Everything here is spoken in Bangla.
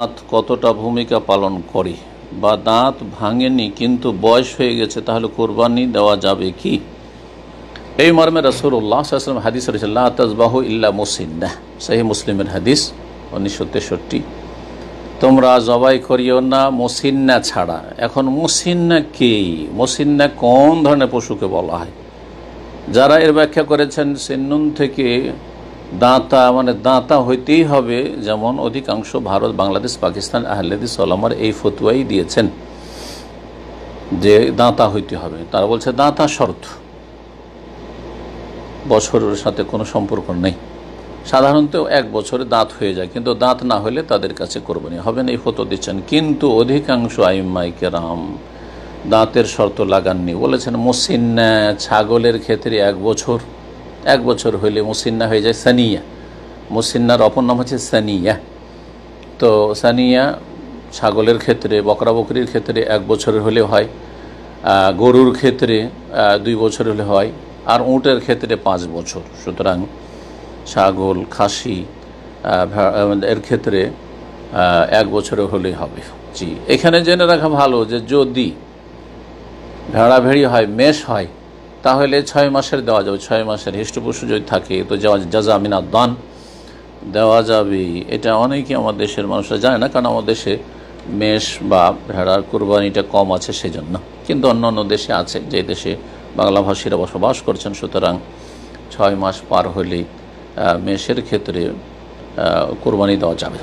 দাঁত কতটা ভূমিকা পালন করে, বা দাঁত ভাঙেনি কিন্তু বয়স হয়ে গেছে, তাহলে কোরবানি দেওয়া যাবে কি? এই মর্মে রাসূলুল্লাহ সাল্লাল্লাহু আলাইহি ওয়াসাল্লাম হাদিস রয়েছে, লা তাযবাহু ইল্লা মুসিন্নাহ, সহিহ মুসলিমের হাদিস 1963। তোমরা জবাই করিও না মুসিন্না ছাড়া। এখন মুসিন্না কি, মুসিন্না কোন ধরনের পশুকে বলা হয়? যারা এর ব্যাখ্যা করেছেন সিন্নুন থেকে দাঁতা, মানে দাঁতা হইতেই হবে, যেমন অধিকাংশ ভারত, বাংলাদেশ, পাকিস্তান আহলে হাদিস ওলামার এই ফতোয়াই দিয়েছেন যে দাঁতা হইতে হবে। তারা বলছে দাঁতা শর্ত, বছরের সাথে কোনো সম্পর্ক নেই। সাধারণত 1 বছরে দাঁত হয়ে যায়, কিন্তু দাঁত না হলে তাদের কাছে কোরবানি হবে না, এই ফতোয়া দিচ্ছেন। কিন্তু অধিকাংশ আইম্মায়ে কেরাম দাঁতের শর্ত লাগাননি, বলেছেন মুসিন্না, ছাগলের ক্ষেত্রে 1 বছর হইলে মুসিন্না হয়ে যায় সানিয়া। মুসিন্নার অপর নাম হচ্ছে সানিয়া। তো সানিয়া ছাগলের ক্ষেত্রে, বকরা বকরির ক্ষেত্রে 1 বছরের হলে হয়, গরুর ক্ষেত্রে 2 বছর হলে হয়, আর উটের ক্ষেত্রে 5 বছর। সুতরাং ছাগল, খাসি এর ক্ষেত্রে 1 বছরে হলেই হবে। জি, এখানে জেনে রাখা ভালো যে যদি ভেড়া ভেড়ি হয়, মেষ হয়, তাহলে 6 মাসের দেওয়া যাবে। 6 মাসের হিষ্টপুষ্ট যদি থাকে তো জাযা মিনাদ দান দেওয়া যাবে। এটা অনেকেই আমার দেশের মানুষরা জানে না, কারণ আমার দেশে মেষ বা ভেড়ার কোরবানিটা কম আছে সেজন্য। কিন্তু অন্যান্য দেশে আছে, যে দেশে বাংলাভাষীরা বসবাস করছেন। সুতরাং 6 মাস পার হলেই মেষের ক্ষেত্রে কোরবানি দেওয়া যাবে।